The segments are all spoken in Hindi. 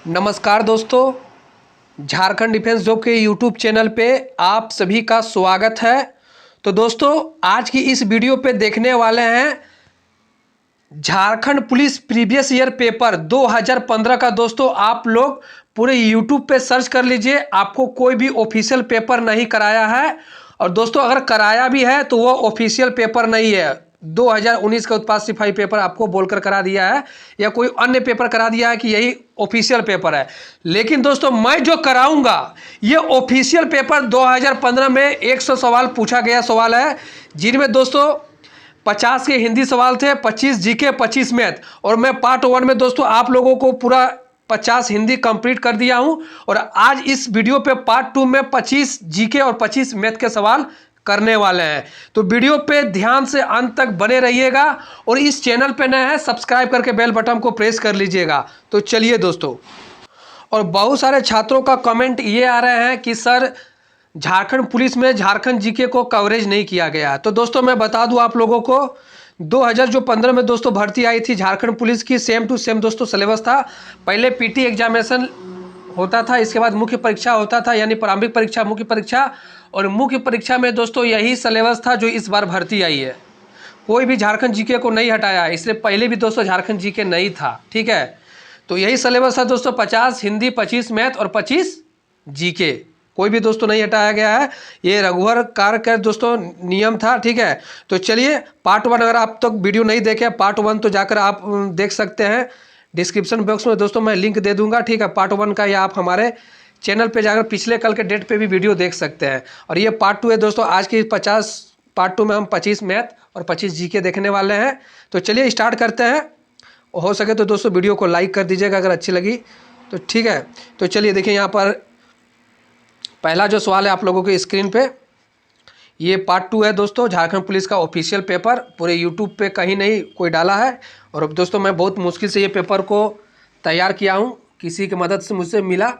नमस्कार दोस्तों, झारखंड डिफेंस जॉब के यूट्यूब चैनल पे आप सभी का स्वागत है। तो दोस्तों, आज की इस वीडियो पे देखने वाले हैं Jharkhand police previous year paper 2015 का। दोस्तों, आप लोग पूरे यूट्यूब पे सर्च कर लीजिए, आपको कोई भी ऑफिशियल पेपर नहीं कराया है। और दोस्तों, अगर कराया भी है तो वो ऑफिशियल पेपर नहीं है। 2019 का उत्पाद सिपाही पेपर आपको बोलकर करा दिया है या कोई अन्य पेपर करा दिया है कि यही ऑफिशियल पेपर है। लेकिन दोस्तों, मैं जो कराऊंगा ये ऑफिशियल पेपर 2015 में 100 सवाल पूछा गया सवाल है, जिनमें दोस्तों 50 के हिंदी सवाल थे, 25 जीके, 25 मैथ। और मैं पार्ट 1 में दोस्तों आप लोगों को पूरा 50 हिंदी कंप्लीट कर दिया हूं। और आज इस वीडियो पे पार्ट 2 में 25 जीके और 25 मैथ के सवाल करने वाले हैं। तो वीडियो पे ध्यान से अंत तक बने रहिएगा और इस चैनल पे नए हैं सब्सक्राइब करके बेल बटन को प्रेस कर लीजिएगा। तो चलिए दोस्तों, और बहुत सारे छात्रों का कमेंट ये आ रहे हैं कि सर झारखंड पुलिस में झारखंड जीके को कवरेज नहीं किया गया। तो दोस्तों मैं बता दूं आप लोगों को, 2015 में दोस्तों भर्ती आई थी झारखंड पुलिस की, सेम टू सेम दोस्तों सिलेबस था। पहले पीटी एग्जामिनेशन होता था, इसके बाद मुख्य परीक्षा होता था, यानी प्रारंभिक परीक्षा, मुख्य परीक्षा। और मुख्य परीक्षा में दोस्तों यही सिलेबस था जो इस बार भर्ती आई है। कोई भी झारखंड जीके को नहीं हटाया है, इसलिए पहले भी दोस्तों झारखंड जीके नहीं था। ठीक है, तो यही सिलेबस है दोस्तों, 50 हिंदी, 25 मैथ और 25 जीके। कोई भी दोस्तों नहीं हटाया गया है, ये रघुवर कार का दोस्तों नियम था। ठीक है, तो चलिए पार्ट 1, अगर आप तक वीडियो नहीं देखे पार्ट 1 तो जाकर आप देख सकते हैं। डिस्क्रिप्शन बॉक्स में दोस्तों मैं लिंक दे दूंगा। ठीक है, पार्ट 1 का, या आप हमारे चैनल पे जाकर पिछले कल के डेट पे भी वीडियो देख सकते हैं। और ये पार्ट 2 है दोस्तों, आज की 50 पार्ट 2 में हम 25 मैथ और 25 जीके देखने वाले हैं। तो चलिए स्टार्ट करते हैं। हो सके तो दोस्तों वीडियो को लाइक कर दीजिएगा अगर अच्छी लगी तो। ठीक है, तो चलिए देखिए, यहाँ पर पहला जो सवाल है आप लोगों के स्क्रीन पे, ये पार्ट 2 है दोस्तों, झारखंड पुलिस का ऑफिशियल पेपर। पूरे यूट्यूब पे कहीं नहीं कोई डाला है। और अब दोस्तों मैं बहुत मुश्किल से ये पेपर को तैयार किया हूँ, किसी की मदद से मुझसे मिला।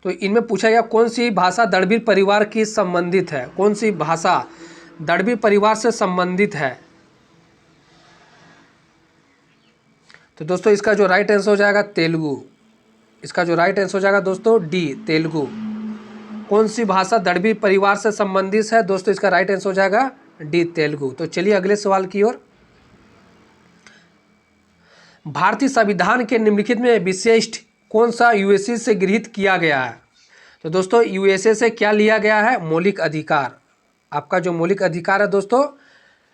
तो इनमें पूछा गया कौन सी भाषा दड़बीर परिवार की संबंधित है। कौन सी भाषा दड़बीर परिवार से संबंधित है। तो दोस्तों इसका जो राइट आंसर हो जाएगा तेलुगु। इसका जो राइट आंसर हो जाएगा दोस्तों डी, तेलुगु। कौन सी भाषा दड़बी परिवार से संबंधित है दोस्तों, इसका राइट आंसर हो जाएगा डी, तेलुगु। तो चलिए अगले सवाल की ओर। भारतीय संविधान के निम्नलिखित में विशिष्ट कौन सा यूएसए से गृहीत किया गया है। तो दोस्तों यूएसए से क्या लिया गया है, मौलिक अधिकार। आपका जो मौलिक अधिकार है दोस्तों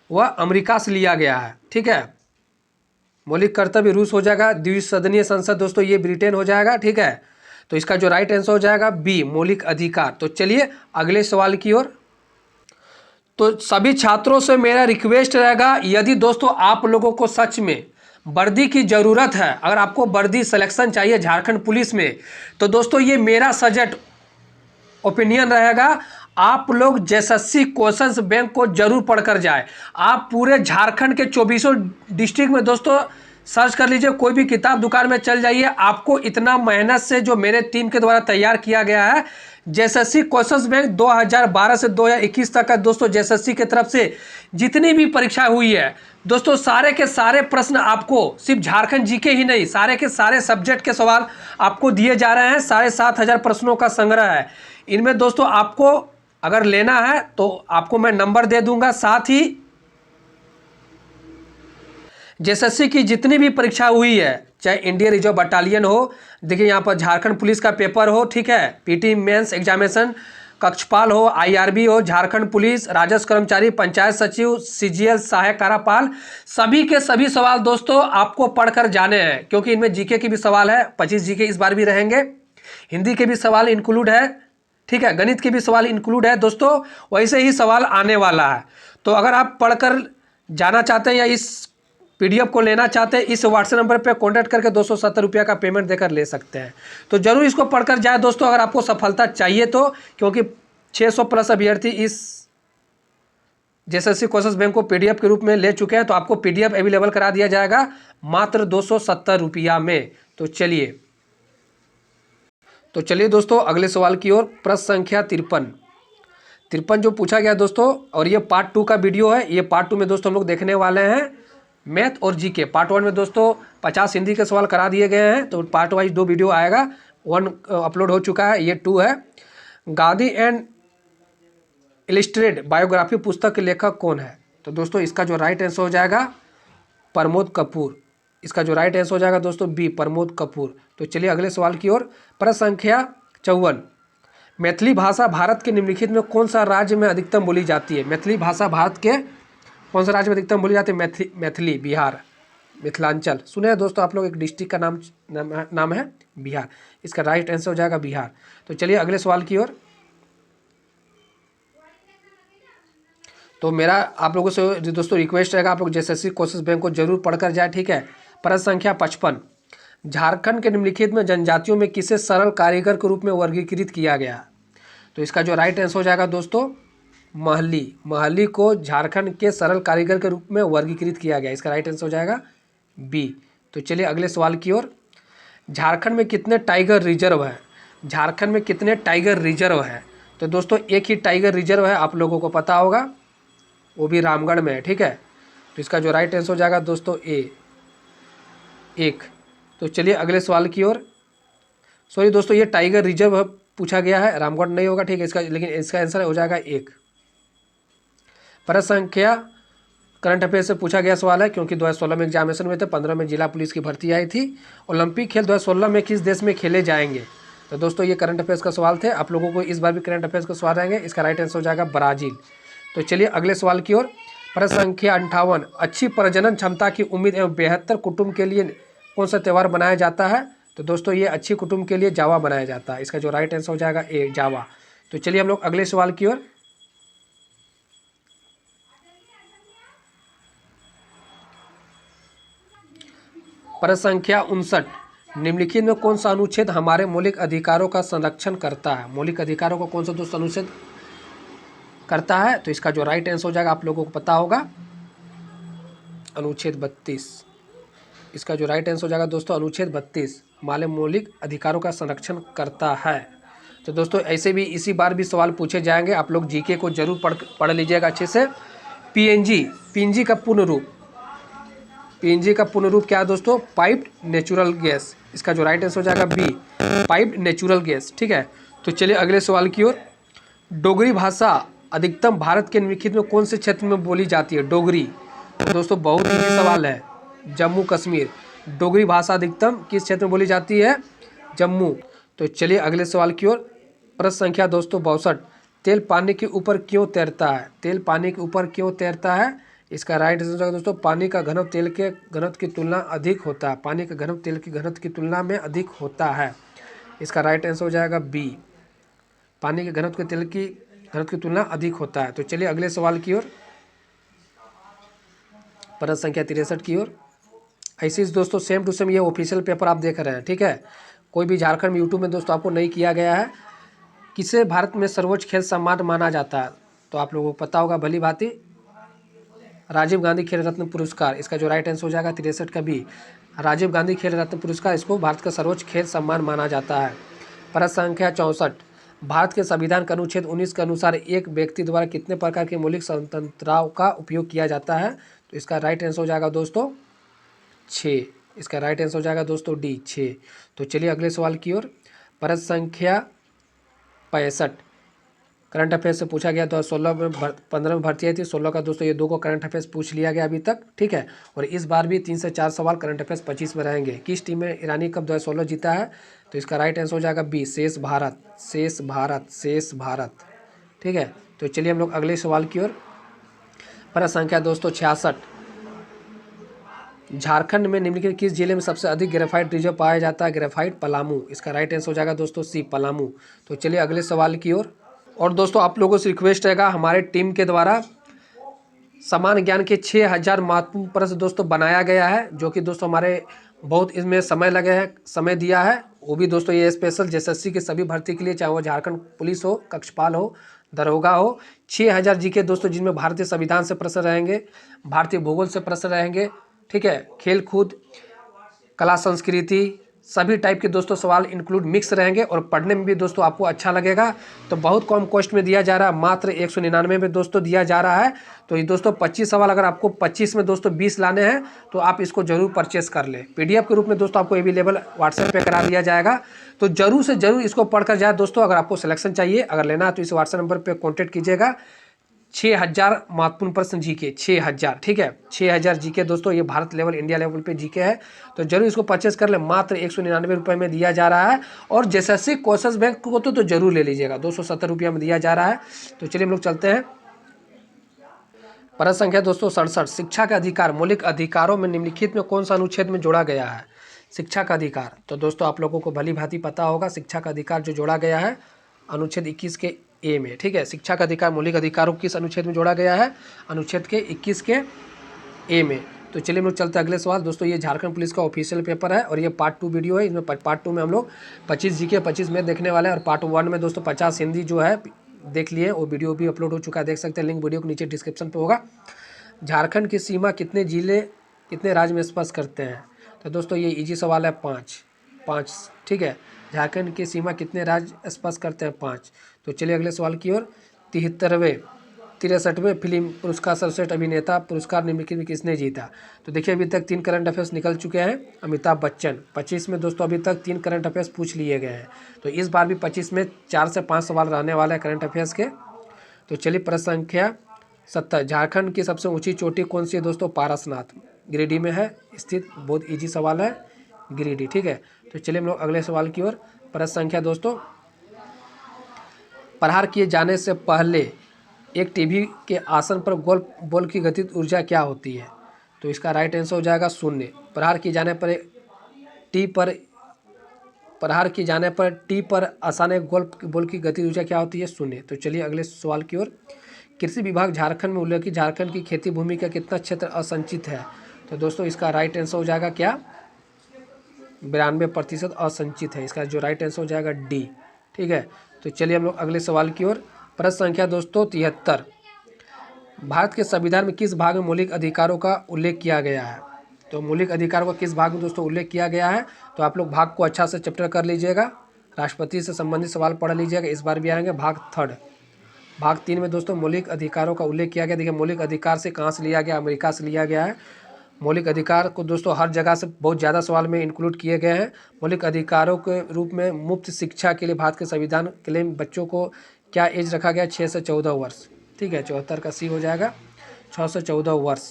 वह अमेरिका से लिया गया है। ठीक है, मौलिक कर्तव्य रूस हो जाएगा। द्विसदनीय संसद दोस्तों ये ब्रिटेन हो जाएगा। ठीक है, तो इसका जो राइट आंसर हो जाएगा बी, मौलिक अधिकार। तो चलिए अगले सवाल की ओर। तो सभी छात्रों से मेरा रिक्वेस्ट रहेगा, यदि दोस्तों आप लोगों को सच में वर्दी की ज़रूरत है, अगर आपको वर्दी सिलेक्शन चाहिए झारखंड पुलिस में, तो दोस्तों ये मेरा सजेस्ट ओपिनियन रहेगा, आप लोग जेएसएससी क्वेश्चंस बैंक को जरूर पढ़कर जाए। आप पूरे झारखंड के 24 डिस्ट्रिक्ट में दोस्तों सर्च कर लीजिए, कोई भी किताब दुकान में चल जाइए, आपको इतना मेहनत से जो मेरे टीम के द्वारा तैयार किया गया है जेएसएससी क्वेश्चंस बैंक 2012 से 2021 तक का दोस्तों, जेएसएससी की तरफ से जितनी भी परीक्षा हुई है दोस्तों, सारे के सारे प्रश्न आपको सिर्फ झारखंड जीके ही नहीं, सारे के सारे सब्जेक्ट के सवाल आपको दिए जा रहे हैं। 7500 प्रश्नों का संग्रह है। इनमें दोस्तों आपको अगर लेना है तो आपको मैं नंबर दे दूंगा, साथ ही जेएसएससी की जितनी भी परीक्षा हुई है, चाहे इंडियन रिजर्व बटालियन हो, देखिए यहाँ पर झारखंड पुलिस का पेपर हो, ठीक है, पीटी मेंस एग्जामिनेशन, कक्षपाल हो, आईआरबी हो, झारखंड पुलिस, राजस्व कर्मचारी, पंचायत सचिव, सीजीएल, सहायक कारापाल, सभी के सभी सवाल दोस्तों आपको पढ़कर जाने हैं। क्योंकि इनमें जीके की भी सवाल है, 25 जीके इस बार भी रहेंगे, हिंदी के भी सवाल इंक्लूड है, ठीक है, गणित के भी सवाल इंक्लूड है दोस्तों, वैसे ही सवाल आने वाला है। तो अगर आप पढ़कर जाना चाहते हैं या इस पीडीएफ को लेना चाहते हैं, इस व्हाट्सएप नंबर पे कांटेक्ट करके 270 रुपये का पेमेंट देकर ले सकते हैं। तो जरूर इसको पढ़कर जाए दोस्तों, अगर आपको सफलता चाहिए तो, क्योंकि 600 प्लस अभ्यर्थी इस जेएसएससी क्वेश्चंस बैंक को पीडीएफ के रूप में ले चुके हैं। तो आपको पीडीएफ अवेलेबल करा दिया जाएगा मात्र 270 रुपया में। तो चलिए दोस्तों अगले सवाल की ओर। प्रश्न संख्या 53 जो पूछा गया दोस्तों, और ये पार्ट 2 का वीडियो है। ये पार्ट 2 में दोस्तों हम लोग देखने वाले हैं मैथ और जीके पार्ट 1 में दोस्तों 50 हिंदी के सवाल करा दिए गए हैं, तो पार्ट वाइज 2 वीडियो आएगा। 1 अपलोड हो चुका है, ये 2 है। गांधी एंड इलिस्ट्रेटेड बायोग्राफी पुस्तक के लेखक कौन है? तो दोस्तों इसका जो राइट आंसर हो जाएगा प्रमोद कपूर। इसका जो राइट आंसर हो जाएगा दोस्तों बी, प्रमोद कपूर। तो चलिए अगले सवाल की ओर। प्रश्न संख्या 54, मैथिली भाषा भारत के निम्नलिखित में कौन सा राज्य में अधिकतम बोली जाती है? मैथिली भाषा भारत के कौन सा राज्य में अधिकतम बोली जाती है? मैथिली बिहार, मिथिलांचल। सुने हैं दोस्तों आप लोग, एक डिस्ट्रिक्ट का नाम है बिहार। इसका राइट आंसर हो जाएगा बिहार। तो चलिए अगले सवाल की ओर। तो मेरा आप लोगों से दोस्तों रिक्वेस्ट रहेगा, आप लोग JSSC कोशिश बैंक को जरूर पढ़कर जाए, ठीक है। प्रश्न संख्या 55, झारखंड के निम्नलिखित में जनजातियों में किसे सरल कारीगर के रूप में वर्गीकृत किया गया? तो इसका जो राइट आंसर हो जाएगा दोस्तों महली। महली को झारखंड के सरल कारीगर के रूप में वर्गीकृत किया गया। इसका राइट आंसर हो जाएगा बी। तो चलिए अगले सवाल की ओर। झारखंड में कितने टाइगर रिजर्व है? झारखंड में कितने टाइगर रिजर्व है? तो दोस्तों एक ही टाइगर रिजर्व है, आप लोगों को पता होगा, वो भी रामगढ़ में है, ठीक है। तो इसका जो राइट आंसर हो जाएगा दोस्तों ए, 1। तो चलिए अगले सवाल की ओर। सॉरी दोस्तों, ये टाइगर रिजर्व पूछा गया है, रामगढ़ नहीं होगा, ठीक है इसका, लेकिन इसका आंसर हो जाएगा 1। प्रश्न संख्या करंट अफेयर से पूछा गया सवाल है, क्योंकि 2016 में एग्जामिनेशन हुए थे, 15 में जिला पुलिस की भर्ती आई थी। ओलंपिक खेल 2016 में किस देश में खेले जाएंगे? तो दोस्तों ये करंट अफेयर्स का सवाल थे, आप लोगों को इस बार भी करंट अफेयर्स का सवाल रहेंगे। इसका राइट आंसर हो जाएगा ब्राज़ील। तो चलिए अगले सवाल की ओर। प्रश्न संख्या 58, अच्छी प्रजनन क्षमता की उम्मीद एवं बेहतर कुटुंब के लिए कौन सा त्यौहार मनाया जाता है? तो दोस्तों ये अच्छी कुटुंब के लिए जावा मनाया जाता है। इसका जो राइट आंसर हो जाएगा ए, जावा। तो चलिए हम लोग अगले सवाल की ओर। प्रश्न संख्या 59, निम्नलिखित में कौन सा अनुच्छेद हमारे मौलिक अधिकारों का संरक्षण करता है? मौलिक अधिकारों को कौन सा दोस्तों अनुच्छेद करता है? तो इसका जो राइट आंसर हो जाएगा आप लोगों को पता होगा अनुच्छेद 32। इसका जो राइट आंसर हो जाएगा दोस्तों अनुच्छेद 32 हमारे मौलिक अधिकारों का संरक्षण करता है। तो दोस्तों ऐसे भी इसी बार भी सवाल पूछे जाएंगे, आप लोग जीके को जरूर पढ़ लीजिएगा अच्छे से। पीएनजी का पूर्ण रूप, पीएनजी का पूर्ण रूप क्या है दोस्तों? Piped natural gas. इसका जो राइट आंसर हो जाएगा बी, पाइप्ड नेचुरल गैस, ठीक है। तो चलिए अगले सवाल की ओर। डोगरी भाषा अधिकतम भारत के निम्नलिखित में कौन से क्षेत्र में बोली जाती है? डोगरी, तो दोस्तों बहुत ही सवाल है, जम्मू कश्मीर। डोगरी भाषा अधिकतम किस क्षेत्र में बोली जाती है? जम्मू। तो चलिए अगले सवाल की ओर। प्रश्न संख्या दोस्तों 62, तेल पानी के ऊपर क्यों तैरता है? तेल पानी के ऊपर क्यों तैरता है? इसका राइट आंसर दोस्तों पानी का घनत्व तेल के घनत्व की तुलना अधिक होता है। पानी का घनत्व तेल के घनत्व की तुलना में अधिक होता है। इसका राइट आंसर हो जाएगा बी, पानी के घनत्व के तेल की घनत्व की तुलना अधिक होता है। तो चलिए अगले सवाल की ओर। प्रश्न संख्या 63 की ओर। ऐसे दोस्तों सेम टू सेम ये ऑफिशियल पेपर आप देख रहे हैं, ठीक है। कोई भी झारखंड में यूट्यूब में दोस्तों आपको नहीं किया गया है। किसे भारत में सर्वोच्च खेल सम्मान माना जाता है? तो आप लोगों को पता होगा भली भांति, राजीव गांधी खेल रत्न पुरस्कार। इसका जो राइट आंसर हो जाएगा 63 का भी, राजीव गांधी खेल रत्न पुरस्कार, इसको भारत का सर्वोच्च खेल सम्मान माना जाता है। प्रश्न संख्या 64, भारत के संविधान के अनुच्छेद 19 के अनुसार एक व्यक्ति द्वारा कितने प्रकार की मौलिक स्वतंत्रताओं का उपयोग किया जाता है? तो इसका राइट आंसर हो जाएगा दोस्तों 6। इसका राइट आंसर हो जाएगा दोस्तों डी, 6। तो चलिए अगले सवाल की ओर। प्रश्न संख्या 65, करंट अफेयर्स से पूछा गया। 2016 में 15 में भर्ती आई थी, 16 का दोस्तों ये 2 को करंट अफेयर्स पूछ लिया गया अभी तक, ठीक है। और इस बार भी 3 से 4 सवाल करंट अफेयर्स 25 में रहेंगे। किस टीम में ईरानी कप 2016 जीता है? तो इसका राइट आंसर हो जाएगा बी, शेष भारत, शेष भारत, शेष भारत, ठीक है। तो चलिए हम लोग अगले सवाल की ओर। प्रश्न संख्या दोस्तों 66, झारखंड में निम्नलिखित किस जिले में सबसे अधिक ग्रेफाइट रिजर्व पाया जाता है? ग्रेफाइट पलामू। इसका राइट आंसर हो जाएगा दोस्तों सी, पलामू। तो चलिए अगले सवाल की ओर। और दोस्तों आप लोगों से रिक्वेस्ट रहेगा, हमारे टीम के द्वारा समान ज्ञान के 6000 महत्वपूर्ण प्रश्न दोस्तों बनाया गया है, जो कि दोस्तों हमारे बहुत इसमें समय लगे हैं, समय दिया है। वो भी दोस्तों ये स्पेशल JSSC के सभी भर्ती के लिए, चाहे वो झारखंड पुलिस हो, कक्षपाल हो, दरोगा हो। 6000 जीके दोस्तों, जिनमें भारतीय संविधान से प्रश्न रहेंगे, भारतीय भूगोल से प्रश्न रहेंगे, ठीक है। खेल कूद, कला संस्कृति, सभी टाइप के दोस्तों सवाल इंक्लूड मिक्स रहेंगे और पढ़ने में भी दोस्तों आपको अच्छा लगेगा। तो बहुत कम कॉस्ट में दिया जा रहा है, मात्र 199 में दोस्तों दिया जा रहा है। तो ये दोस्तों 25 सवाल, अगर आपको 25 में दोस्तों 20 लाने हैं तो आप इसको जरूर परचेस कर ले। PDF के रूप में दोस्तों आपको अवेलेबल व्हाट्सएप पे करा दिया जाएगा। तो जरूर से जरूर इसको पढ़कर जाए दोस्तों। अगर आपको सिलेक्शन चाहिए, अगर लेना है तो इस व्हाट्सएप नंबर पर कॉन्टैक्ट कीजिएगा। 6000 महत्वपूर्ण प्रश्न जीके, 6000, ठीक है, 6000 जीके दोस्तों, ये भारत लेवल, इंडिया लेवल पे जीके है। तो जरूर इसको परचेस कर ले, मात्र 199 रुपये में दिया जा रहा है। और जैसे क्वेश्चन बैंक को तो जरूर ले लीजिएगा, 270 रुपया में दिया जा रहा है। तो चलिए हम लोग चलते हैं। प्रश्न संख्या दोस्तों 67, शिक्षा का अधिकार मौलिक अधिकारों में निम्नलिखित में कौन सा अनुच्छेद में जोड़ा गया है? शिक्षा का अधिकार, तो दोस्तों आप लोगों को भली भांति पता होगा, शिक्षा का अधिकार जो जोड़ा गया है अनुच्छेद 21 के ए में, ठीक है। शिक्षा का अधिकार मौलिक अधिकारों किस अनुच्छेद में जोड़ा गया है? अनुच्छेद के 21 के ए में। तो चलिए हम लोग चलते हैं अगले सवाल दोस्तों। ये झारखंड पुलिस का ऑफिशियल पेपर है और ये पार्ट 2 वीडियो है। इसमें पार्ट 2 में हम लोग 25 जीके 25 में देखने वाले हैं और पार्ट 1 में दोस्तों 50 हिंदी जो है देख लिए, वो वीडियो भी अपलोड हो चुका है, देख सकते हैं, लिंक वीडियो के नीचे डिस्क्रिप्शन पे होगा। झारखंड की सीमा कितने जिले कितने राज्य में स्पर्श करते हैं? तो दोस्तों ये इजी सवाल है, 5, ठीक है। झारखंड की सीमा कितने राज्य स्पर्श करते हैं? 5। तो चलिए अगले सवाल की ओर। 63वें फिल्म पुरस्कार सर्वश्रेष्ठ अभिनेता पुरस्कार निम्नलिखित में किसने जीता? तो देखिए अभी तक 3 करंट अफेयर्स निकल चुके हैं। अमिताभ बच्चन, 25 में दोस्तों अभी तक 3 करंट अफेयर्स पूछ लिए गए हैं। तो इस बार भी 25 में 4 से 5 सवाल रहने वाले हैं करंट अफेयर्स के। तो चलिए प्रश्न संख्या 70, झारखंड की सबसे ऊंची चोटी कौन सी है दोस्तों? पारसनाथ, गिरिडीह में है स्थित। बहुत इजी सवाल है, गिरिडीह, ठीक है। तो चलिए हम लोग अगले सवाल की ओर। प्रश्न संख्या दोस्तों, प्रहार किए जाने से पहले एक टीवी के आसन पर बॉल की गतिज ऊर्जा क्या होती है? तो इसका राइट आंसर हो जाएगा 0। प्रहार किए जाने पर टी पर आसान बॉल की गतिज ऊर्जा क्या होती है? 0। तो चलिए अगले सवाल की ओर। कृषि विभाग झारखंड में उल्लेखित झारखंड की खेती भूमि का कितना क्षेत्र असंचित है? तो दोस्तों इसका राइट आंसर हो जाएगा क्या? 92% असंचित है। इसका जो राइट आंसर हो जाएगा डी, ठीक है। तो चलिए हम लोग अगले सवाल की ओर। प्रश्न संख्या दोस्तों 73, भारत के संविधान में किस भाग में मौलिक अधिकारों का उल्लेख किया गया है? तो मौलिक अधिकारों का किस भाग में दोस्तों उल्लेख किया गया है? तो आप लोग भाग को अच्छा से चैप्टर कर लीजिएगा, राष्ट्रपति से संबंधित सवाल पढ़ लीजिएगा, इस बार भी आएंगे। भाग 3 में दोस्तों मौलिक अधिकारों का उल्लेख किया गया। देखिए मौलिक अधिकार से कहाँ से लिया गया? अमेरिका से लिया गया है। मौलिक अधिकार को दोस्तों हर जगह से बहुत ज़्यादा सवाल में इंक्लूड किए गए हैं। मौलिक अधिकारों के रूप में मुफ्त शिक्षा के लिए भारत के संविधान के लिए बच्चों को क्या एज रखा गया? 6 से 14 वर्ष, ठीक है। 74 का सी हो जाएगा, 6 से 14 वर्ष।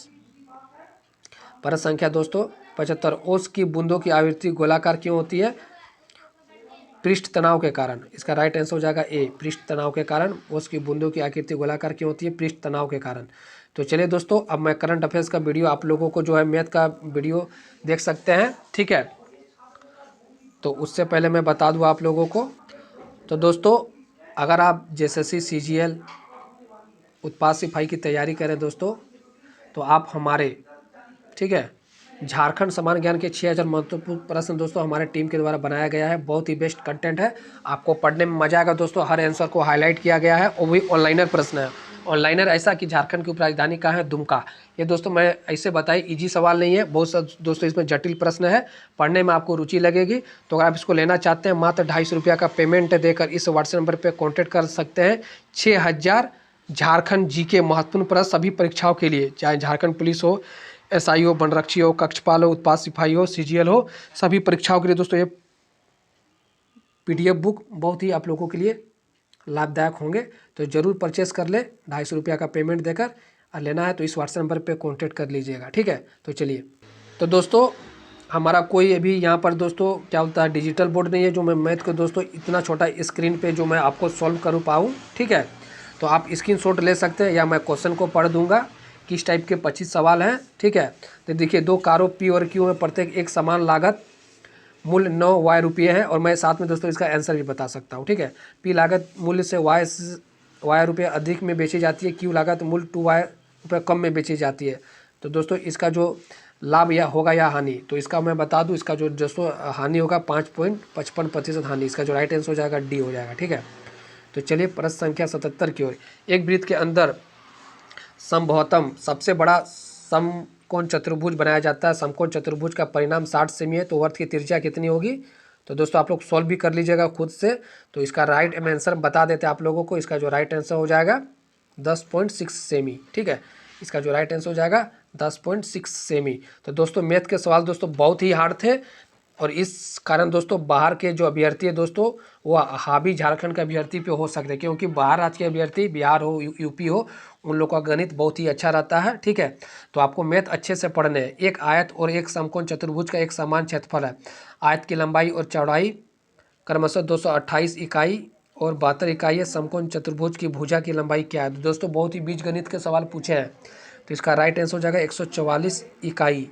प्रश्न संख्या दोस्तों 75, ओस की बूंदों की आवृत्ति गोलाकार क्यों होती है? पृष्ठ तनाव के कारण। इसका राइट आंसर हो जाएगा ए, पृष्ठ तनाव के कारण ओस की बूंदों की आकृति गोलाकार क्यों होती है? पृष्ठ तनाव के कारण। तो चलिए दोस्तों अब मैं करंट अफेयर्स का वीडियो आप लोगों को जो है मैथ का वीडियो देख सकते हैं, ठीक है। तो उससे पहले मैं बता दूं आप लोगों को, तो दोस्तों अगर आप JSSC CGL उत्पाद सिपाही की तैयारी करें दोस्तों, तो आप हमारे, ठीक है, झारखंड समान ज्ञान के 6000 महत्वपूर्ण प्रश्न दोस्तों हमारे टीम के द्वारा बनाया गया है। बहुत ही बेस्ट कंटेंट है, आपको पढ़ने में मजा आएगा दोस्तों। हर आंसर को हाईलाइट किया गया है और वही ऑनलाइनर प्रश्न है। ऑनलाइनर ऐसा कि झारखंड की उपराजधानी कहाँ है? दुमका। ये दोस्तों मैं ऐसे बताई, इजी सवाल नहीं है, बहुत सा दोस्तों इसमें जटिल प्रश्न है, पढ़ने में आपको रुचि लगेगी। तो अगर आप इसको लेना चाहते हैं, मात्र 250 रुपया का पेमेंट देकर इस व्हाट्सएप नंबर पर कॉन्टैक्ट कर सकते हैं। 6000 झारखंड जीके महत्वपूर्ण प्रश्न सभी परीक्षाओं के लिए, चाहे झारखंड पुलिस हो, SI हो, वनरक्षी हो, कक्षपाल हो, उत्पाद सिपाही हो, CGL हो, सभी परीक्षाओं के लिए दोस्तों ये PDF बुक बहुत ही आप लोगों के लिए लाभदायक होंगे। तो ज़रूर परचेस कर ले, 250 रुपया का पेमेंट देकर। और लेना है तो इस व्हाट्सएप नंबर पे कांटेक्ट कर लीजिएगा, ठीक है। तो चलिए, तो दोस्तों हमारा कोई अभी यहाँ पर दोस्तों क्या होता है, डिजिटल बोर्ड नहीं है जो मैं मैथ को दोस्तों इतना छोटा स्क्रीन पे जो मैं आपको सॉल्व कर पाऊँ, ठीक है। तो आप स्क्रीनशॉट ले सकते हैं या मैं क्वेश्चन को पढ़ दूंगा किस टाइप के 25 सवाल हैं, ठीक है। तो देखिए 2 कारों P और Q में प्रत्येक एक समान लागत मूल्य 9 रुपये है और मैं साथ में दोस्तों इसका आंसर भी बता सकता हूँ, ठीक है। P लागत मूल्य से Y रुपये अधिक में बेची जाती है, Q लागत मूल्य 2 रुपये कम में बेची जाती है। तो दोस्तों इसका जो लाभ या होगा या हानि, तो इसका मैं बता दूं, इसका जो दोस्तों हानि होगा 5.55% हानि। इसका जो राइट आंसर हो जाएगा डी हो जाएगा, ठीक है। तो चलिए प्रश्न संख्या 77 की ओर। एक वृत्त के अंदर संभवतम सबसे बड़ा समकोण चतुर्भुज बनाया जाता है। समकोण चतुर्भुज का परिणाम 60 सेमी है, तो वर्त की त्रिज्या कितनी होगी? तो दोस्तों आप लोग सॉल्व भी कर लीजिएगा खुद से। तो इसका राइट आंसर बता देते हैं आप लोगों को। इसका जो राइट आंसर हो जाएगा 10.6 सेमी। ठीक है, इसका जो राइट आंसर हो जाएगा 10.6 सेमी। तो दोस्तों मैथ के सवाल दोस्तों बहुत ही हार्ड थे, और इस कारण दोस्तों बाहर के जो अभ्यर्थी है दोस्तों वो हावी झारखंड के अभ्यर्थी पे हो सकते हैं, क्योंकि बाहर राज्य के अभ्यर्थी बिहार हो यूपी हो उन लोगों का गणित बहुत ही अच्छा रहता है। ठीक है, तो आपको मैथ अच्छे से पढ़ने हैं। एक आयत और एक समकोण चतुर्भुज का एक समान क्षेत्रफल है। आयत की लंबाई और चौड़ाई क्रमशः 228 इकाई और 72 इकाई है। समकोण चतुर्भुज की भुजा की लंबाई क्या है? तो दोस्तों बहुत ही बीजगणित के सवाल पूछे हैं, तो इसका राइट आंसर हो जाएगा 144 इकाई।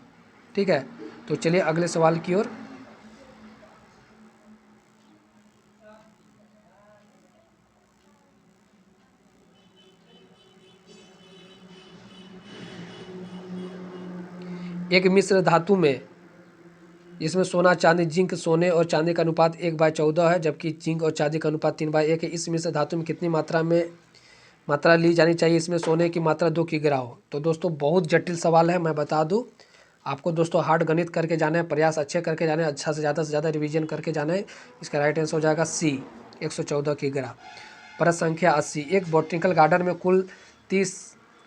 ठीक है, तो चलिए अगले सवाल की ओर। एक मिश्र धातु में इसमें सोना चांदी जिंक सोने और चांदी का अनुपात 1/14 है, जबकि जिंक और चांदी का अनुपात 3/1 है। इस मिश्र धातु में कितनी मात्रा ली जानी चाहिए इसमें सोने की मात्रा 2 किग्रा हो? तो दोस्तों बहुत जटिल सवाल है, मैं बता दूं आपको दोस्तों। हार्ड गणित करके जाना है, प्रयास अच्छे करके जाना है, अच्छा से ज़्यादा रिवीजन करके जाना है। इसका राइट आंसर हो जाएगा सी 114 किग्रा। प्रश्न संख्या 80। एक बॉटनिकल गार्डन में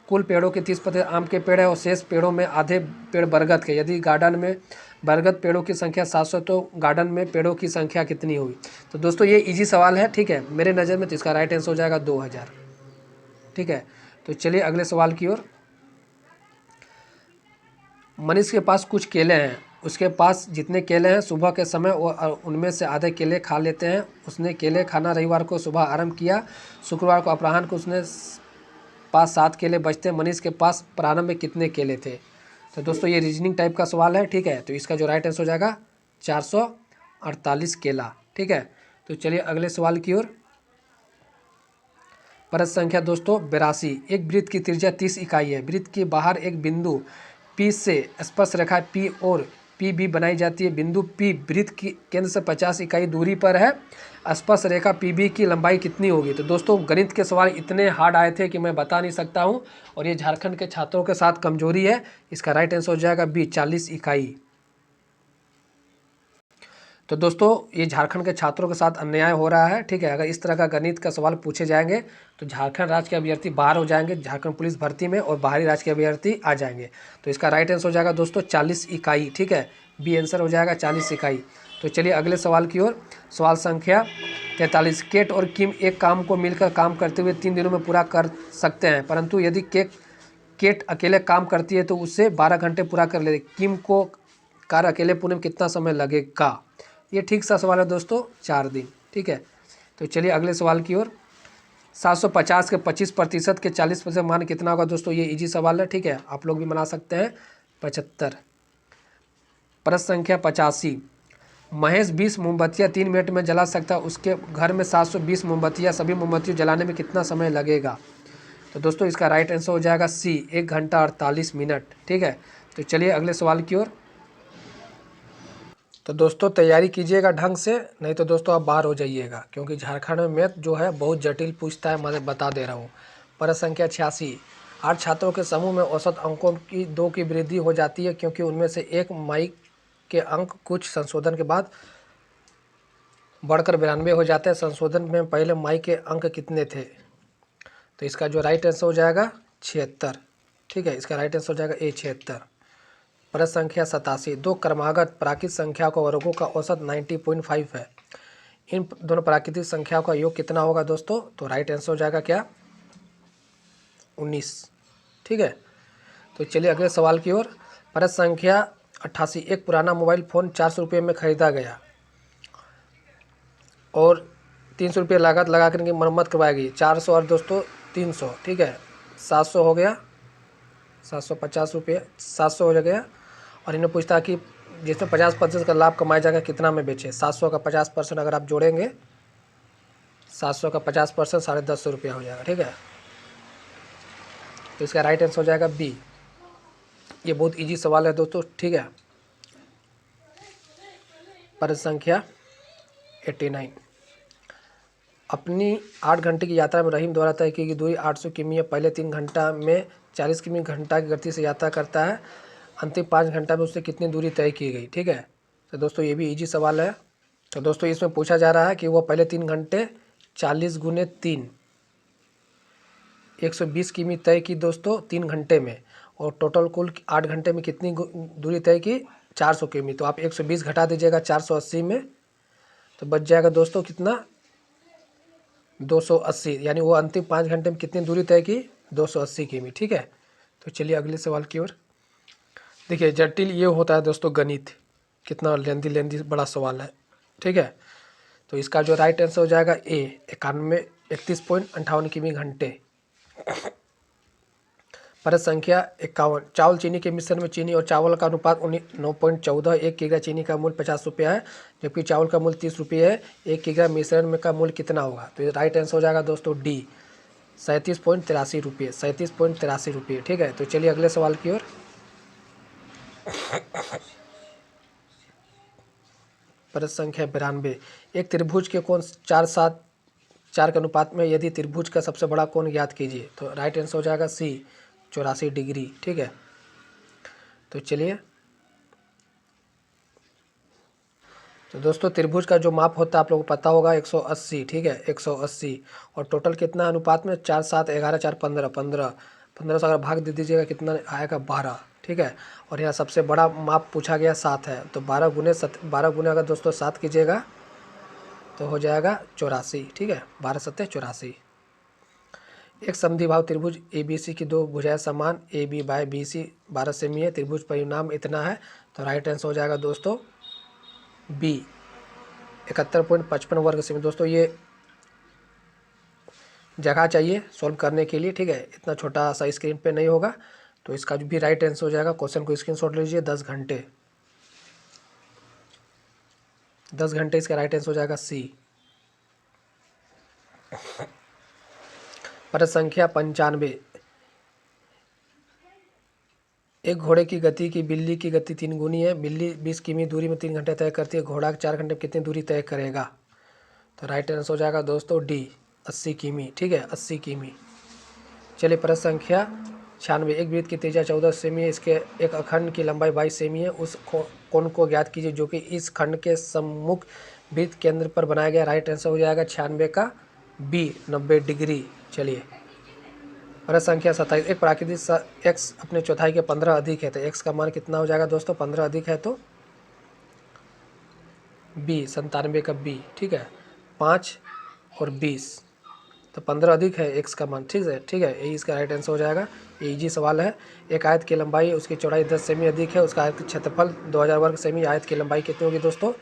कुल पेड़ों के 30% आम के पेड़ है और शेष पेड़ों में आधे पेड़ बरगद के। यदि गार्डन में बरगद पेड़ों की संख्या 700 तो गार्डन में पेड़ों की संख्या कितनी हुई? तो दोस्तों ये इजी सवाल है, ठीक है, मेरे नज़र में। तो इसका राइट आंसर हो जाएगा 2000। ठीक है, तो चलिए अगले सवाल की ओर। मनीष के पास कुछ केले हैं। उसके पास जितने केले हैं सुबह के समय वो उनमें से आधे केले खा लेते हैं। उसने केले खाना रविवार को सुबह आरंभ किया। शुक्रवार को अपराह्न को उसने पास 7 केले बचते। मनीष के पास प्रारंभ में कितने केले थे? तो दोस्तों ये रीजनिंग टाइप का सवाल है। ठीक है, तो इसका जो राइट आंसर हो जाएगा 448 केला। ठीक है, तो चलिए अगले सवाल की ओर। प्रश्न संख्या दोस्तों 82। एक वृत्त की त्रिज्या 30 इकाई है। वृत्त के बाहर एक बिंदु P से स्पर्श रेखा P और PB बनाई जाती है। बिंदु P वृत्त की केंद्र से 50 इकाई दूरी पर है। स्पर्श रेखा PB की लंबाई कितनी होगी? तो दोस्तों गणित के सवाल इतने हार्ड आए थे कि मैं बता नहीं सकता हूं, और ये झारखंड के छात्रों के साथ कमजोरी है। इसका राइट आंसर हो जाएगा बी 40 इकाई। तो दोस्तों ये झारखंड के छात्रों के साथ अन्याय हो रहा है। ठीक है, अगर इस तरह का गणित का सवाल पूछे जाएंगे तो झारखंड राज्य के अभ्यर्थी बाहर हो जाएंगे झारखंड पुलिस भर्ती में, और बाहरी राज्य के अभ्यर्थी आ जाएंगे। तो इसका राइट आंसर हो जाएगा दोस्तों 40 इकाई। ठीक है, बी आंसर हो जाएगा 40 इकाई। तो चलिए अगले सवाल की ओर। सवाल संख्या 43। केट और किम एक काम को मिलकर काम करते हुए 3 दिनों में पूरा कर सकते हैं, परंतु यदि केट अकेले काम करती है तो उससे 12 घंटे पूरा कर लेती। किम को कार्य अकेले पूरे में कितना समय लगेगा? ये ठीक सा सवाल है दोस्तों, 4 दिन। ठीक है, तो चलिए अगले सवाल की ओर। 750 के 25% के 40% मान कितना होगा? दोस्तों ये इजी सवाल है। ठीक है, आप लोग भी बना सकते हैं। 75। प्रश्न संख्या 85। महेश 20 मोमबत्तियाँ 3 मिनट में जला सकता है। उसके घर में 720 मोमबत्तियाँ, सभी मोमबत्तियों जलाने में कितना समय लगेगा? तो दोस्तों इसका राइट आंसर हो जाएगा सी 1 घंटा 48 मिनट। ठीक है, तो चलिए अगले सवाल की ओर। तो दोस्तों तैयारी कीजिएगा ढंग से, नहीं तो दोस्तों आप बाहर हो जाइएगा, क्योंकि झारखंड में मैथ जो है बहुत जटिल पूछता है, मैं बता दे रहा हूँ। प्रश्न संख्या 86। 8 छात्रों के समूह में औसत अंकों की 2 की वृद्धि हो जाती है, क्योंकि उनमें से एक माई के अंक कुछ संशोधन के बाद बढ़कर 92 हो जाते हैं। संशोधन में पहले माई के अंक कितने थे? तो इसका जो राइट आंसर हो जाएगा 76। ठीक है, इसका राइट आंसर हो जाएगा ए 76। प्रश्न संख्या 87। 2 क्रमागत प्राकृतिक संख्या का वर्गों का औसत 90.5 है। इन दोनों प्राकृतिक संख्याओं का योग कितना होगा दोस्तों? तो राइट आंसर हो जाएगा क्या? 19। ठीक है, तो चलिए अगले सवाल की ओर। प्रश्न संख्या 88। एक पुराना मोबाइल फ़ोन 400 रुपये में खरीदा गया और 300 रुपये लागत लगा कर इनकी मरम्मत करवाई गई। 400 और दोस्तों 300, ठीक है, 700 हो गया। 750 रुपये 700 हो गया। और इन्हें पूछता है कि जिसमें 50% का लाभ कमाया जाएगा कितना में बेचे? 700 का 50% अगर आप जोड़ेंगे, 700 का 50% 1050 रुपया हो जाएगा। ठीक है, तो इसका राइट आंसर हो जाएगा बी। ये बहुत इजी सवाल है दोस्तों। ठीक है, प्रश्न संख्या 89। अपनी 8 घंटे की यात्रा में रहीम द्वारा तय की गई दूरी 800 किमी है। पहले 3 घंटा में 40 किमी घंटा की गति से यात्रा करता है। अंतिम 5 घंटा में उससे कितनी दूरी तय की गई। ठीक है, तो दोस्तों ये भी इजी सवाल है। तो दोस्तों इसमें पूछा जा रहा है कि वो पहले 3 घंटे 40 गुने 3 120 किमी तय की दोस्तों 3 घंटे में, और टोटल कुल 8 घंटे में कितनी दूरी तय की 400 किमी। तो आप 120 घटा दीजिएगा 480 में, तो बच जाएगा दोस्तों कितना 280, यानी वो अंतिम 5 घंटे में कितनी दूरी तय की 280 किमी। ठीक है, तो चलिए अगले सवाल की ओर। देखिए जटिल ये होता है दोस्तों गणित, कितना लेंदी बड़ा सवाल है। ठीक है, तो इसका जो राइट आंसर हो जाएगा ए 31.58 किमी घंटे। परत संख्या 51, चावल चीनी के मिश्रण में चीनी और चावल का अनुपात 9.14, 1 किग्रा चीनी का मूल्य 50 रुपया है, जबकि चावल का मूल्य 30 रुपये है। 1 किग्रा मिश्रण में का मूल्य कितना होगा। तो राइट आंसर हो जाएगा दोस्तों डी 37.83 रुपये, 37.83 रुपये। ठीक है, तो चलिए अगले सवाल की ओर। परत संख्या 92, एक त्रिभुज के कोण 4-7-4 के अनुपात में यदि त्रिभुज का सबसे बड़ा कोण ज्ञात कीजिए। तो राइट आंसर हो जाएगा सी 84 डिग्री। ठीक है, तो चलिए, तो दोस्तों त्रिभुज का जो माप होता है आप लोगों को पता होगा 180। ठीक है, 180, और टोटल कितना अनुपात में 4, 7, 11, 4, 15, 15 से अगर भाग दे दीजिएगा कितना आएगा 12। ठीक है, और यहाँ सबसे बड़ा माप पूछा गया 7 है, तो 12 गुने अगर दोस्तों 7 कीजिएगा तो हो जाएगा 84। ठीक है, 12 सत्ते 84। एक समद्विबाहु त्रिभुज ABC की 2 भुजाएं समान AB बाय BC 12 सेमी है, त्रिभुज परिणाम इतना है। तो राइट आंसर हो जाएगा दोस्तों बी 71.55 वर्ग सेमी। दोस्तों ये जगह चाहिए सॉल्व करने के लिए। ठीक है, इतना छोटा सा स्क्रीन पे नहीं होगा, तो इसका जो भी राइट आंसर हो जाएगा, क्वेश्चन को स्क्रीनशॉट लीजिए। 10 घंटे, 10 घंटे इसका राइट आंसर हो जाएगा सी। परत संख्या 95, एक घोड़े की गति की बिल्ली की गति 3 गुनी है। बिल्ली 20 किमी दूरी में 3 घंटे तय करती है, घोड़ा 4 घंटे में कितनी दूरी तय करेगा। तो राइट आंसर हो जाएगा दोस्तों डी 80 किमी। ठीक है, 80 किमी। चलिए परत संख्या 96, एक वृत्त की त्रिज्या 14 सेमी है, इसके एक अखंड की लंबाई 22 सेमी है, उस कोण को ज्ञात कीजिए जो कि इस खंड के सम्मुख वृत्त केंद्र पर बनाया गया। राइट आंसर हो जाएगा 96 का बी 90 डिग्री। चलिए परत संख्या 27, एक प्राकृतिक एक्स अपने चौथाई के 15 अधिक है, तो एक्स का मान कितना हो जाएगा दोस्तों 15 अधिक है तो बी 97 का बी। ठीक है, 5 और 20, तो 15 अधिक है एक्स का मान। ठीक है, ठीक है, यही इसका राइट आंसर हो जाएगा। ये इजी सवाल है। एक आयत की लंबाई उसकी चौड़ाई 10 सेमी अधिक है, उसका आयत का क्षेत्रफल 2000 वर्ग सेमी, आयत की लंबाई कितनी होगी दोस्तों।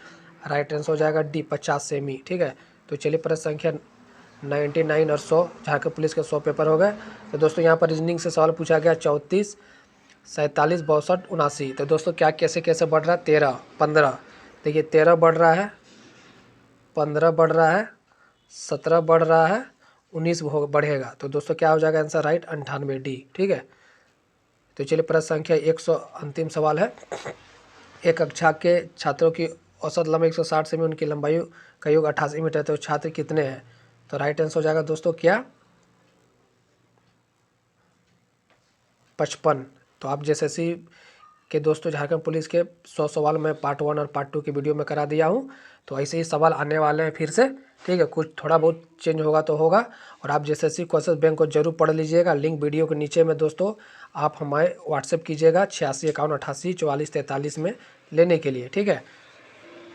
राइट आंसर हो जाएगा डी 50 सेमी। ठीक है, तो चलिए परत संख्या 99 और 100, झारखंड पुलिस के 100 पेपर हो गए। तो दोस्तों यहाँ पर रीजनिंग से सवाल पूछा गया 34, 47, 62, 79। तो दोस्तों क्या कैसे कैसे बढ़ रहा है 13, 15, देखिए 13 बढ़ रहा है, 15 बढ़ रहा है, 17 बढ़ रहा है, 19 बढ़ेगा। तो दोस्तों क्या हो जाएगा आंसर राइट 98 डी। ठीक है, तो चलिए प्रश्न संख्या 100 अंतिम सवाल है। एक कक्षा के छात्रों की औसत लंबाई 160 सेमी, उनकी लंबाई का योग 88 मीटर। तो छात्र कितने हैं। तो राइट आंसर हो जाएगा दोस्तों क्या 55। तो आप JSSC के दोस्तों झारखंड पुलिस के 100 सवाल मैं पार्ट 1 और पार्ट 2 की वीडियो में करा दिया हूँ। तो ऐसे ही सवाल आने वाले हैं फिर से। ठीक है, कुछ थोड़ा बहुत चेंज होगा तो होगा। और आप JSSC क्वेश्चन बैंक को जरूर पढ़ लीजिएगा। लिंक वीडियो के नीचे में दोस्तों आप हमारे व्हाट्सएप कीजिएगा 8651884443 में लेने के लिए। ठीक है,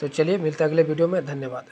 तो चलिए मिलते हैं अगले वीडियो में। धन्यवाद।